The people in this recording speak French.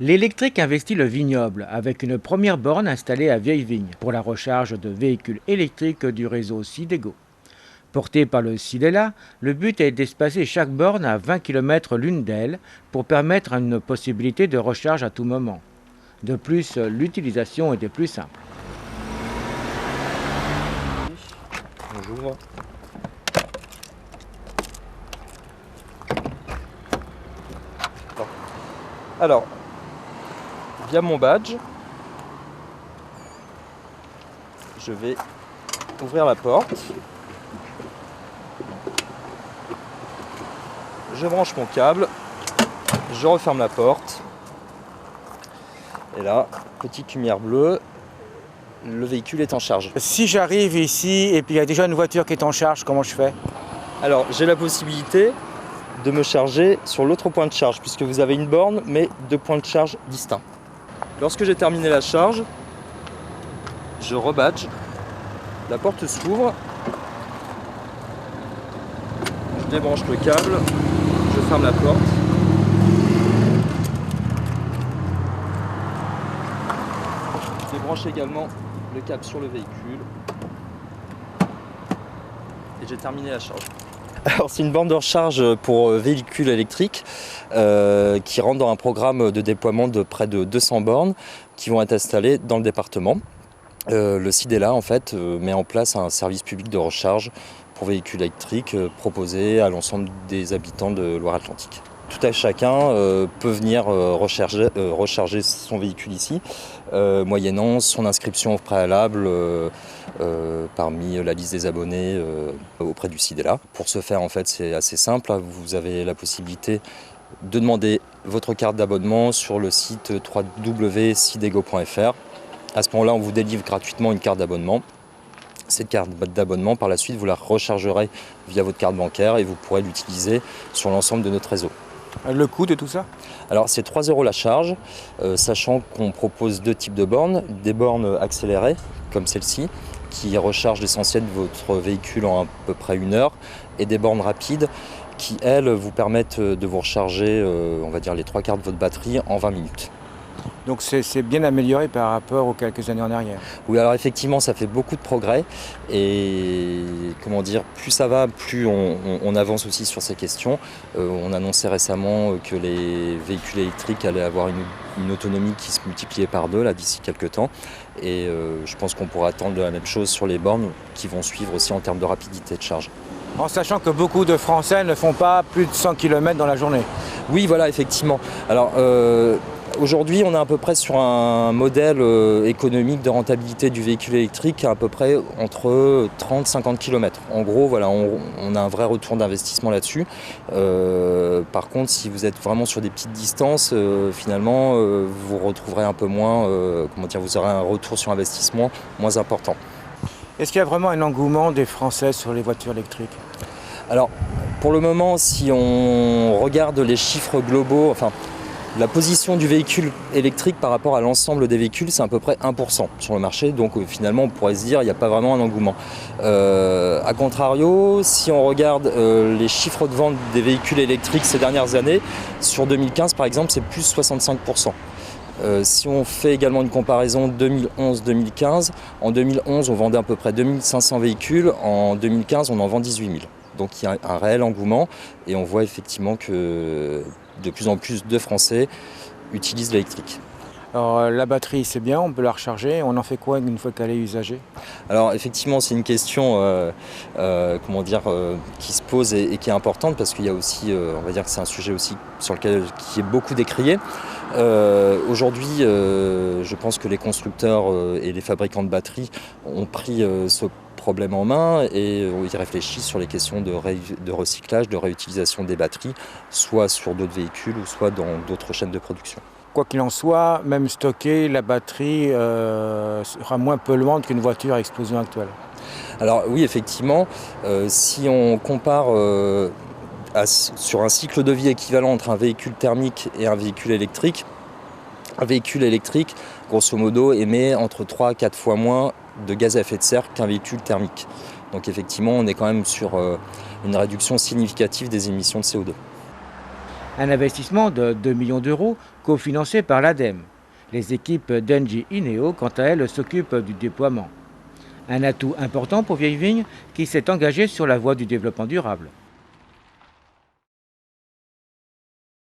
L'électrique investit le vignoble avec une première borne installée à Vieille-Vigne pour la recharge de véhicules électriques du réseau Sidego. Porté par le Sidela, le but est d'espacer chaque borne à 20 km l'une d'elles pour permettre une possibilité de recharge à tout moment. De plus, l'utilisation était plus simple. Bonjour. Alors, via mon badge, je vais ouvrir la porte. Je branche mon câble, je referme la porte. Et là, petite lumière bleue, le véhicule est en charge. Si j'arrive ici et puis il y a déjà une voiture qui est en charge, comment je fais? Alors, j'ai la possibilité de me charger sur l'autre point de charge, puisque vous avez une borne, mais deux points de charge distincts. Lorsque j'ai terminé la charge, je rebadge, la porte s'ouvre, je débranche le câble, je ferme la porte. Je débranche également le câble sur le véhicule. Et j'ai terminé la charge. Alors c'est une borne de recharge pour véhicules électriques qui rentre dans un programme de déploiement de près de 200 bornes qui vont être installées dans le département. Le Sidela en fait met en place un service public de recharge pour véhicules électriques proposé à l'ensemble des habitants de Loire-Atlantique. Tout à chacun peut venir recharger son véhicule ici, moyennant son inscription au préalable parmi la liste des abonnés auprès du Sidela. Pour ce faire, en fait, c'est assez simple. Vous avez la possibilité de demander votre carte d'abonnement sur le site www.sidego.fr. À ce moment-là, on vous délivre gratuitement une carte d'abonnement. Cette carte d'abonnement, par la suite, vous la rechargerez via votre carte bancaire et vous pourrez l'utiliser sur l'ensemble de notre réseau. Le coût de tout ça? Alors c'est 3 € la charge, sachant qu'on propose deux types de bornes. Des bornes accélérées, comme celle-ci, qui rechargent l'essentiel de votre véhicule en à peu près 1 heure, et des bornes rapides qui, elles, vous permettent de vous recharger, on va dire, les 3/4 de votre batterie en 20 minutes. Donc c'est bien amélioré par rapport aux quelques années en arrière. Oui, alors effectivement, ça fait beaucoup de progrès et comment dire, plus ça va, plus on avance aussi sur ces questions. On annonçait récemment que les véhicules électriques allaient avoir une autonomie qui se multipliait par 2 là d'ici quelques temps. Et je pense qu'on pourra attendre la même chose sur les bornes qui vont suivre aussi en termes de rapidité de charge. En sachant que beaucoup de Français ne font pas plus de 100 km dans la journée. Oui, voilà, effectivement. Alors, aujourd'hui, on est à peu près sur un modèle économique de rentabilité du véhicule électrique à peu près entre 30 et 50 km. En gros, voilà, on a un vrai retour d'investissement là-dessus. Par contre, si vous êtes vraiment sur des petites distances, finalement, vous retrouverez un peu moins, vous aurez un retour sur investissement moins important. Est-ce qu'il y a vraiment un engouement des Français sur les voitures électriques? Alors, pour le moment, si on regarde les chiffres globaux, la position du véhicule électrique par rapport à l'ensemble des véhicules, c'est à peu près 1% sur le marché. Donc finalement, on pourrait se dire qu'il n'y a pas vraiment un engouement. A contrario, si on regarde les chiffres de vente des véhicules électriques ces dernières années, sur 2015 par exemple, c'est plus 65%. Si on fait également une comparaison 2011-2015, en 2011 on vendait à peu près 2500 véhicules, en 2015 on en vend 18 000. Donc il y a un réel engouement et on voit effectivement que de plus en plus de Français utilisent l'électrique. Alors la batterie c'est bien, on peut la recharger, on en fait quoi une fois qu'elle est usagée? Alors effectivement c'est une question qui se pose et qui est importante parce qu'il y a aussi, on va dire que c'est un sujet aussi sur lequel qui est beaucoup décrié. Aujourd'hui je pense que les constructeurs et les fabricants de batteries ont pris ce problème en main et ils réfléchissent sur les questions de recyclage, de réutilisation des batteries, soit sur d'autres véhicules ou soit dans d'autres chaînes de production. Quoi qu'il en soit, même stockée, la batterie sera moins polluante qu'une voiture à explosion actuelle. Alors oui, effectivement, si on compare sur un cycle de vie équivalent entre un véhicule thermique et un véhicule électrique, grosso modo, émet entre 3 à 4 fois moins de gaz à effet de serre qu'un véhicule thermique. Donc effectivement, on est quand même sur une réduction significative des émissions de CO2. Un investissement de 2 millions d'euros cofinancé par l'ADEME. Les équipes d'Engie Ineo, quant à elles, s'occupent du déploiement. Un atout important pour Vieille Vigne qui s'est engagé sur la voie du développement durable.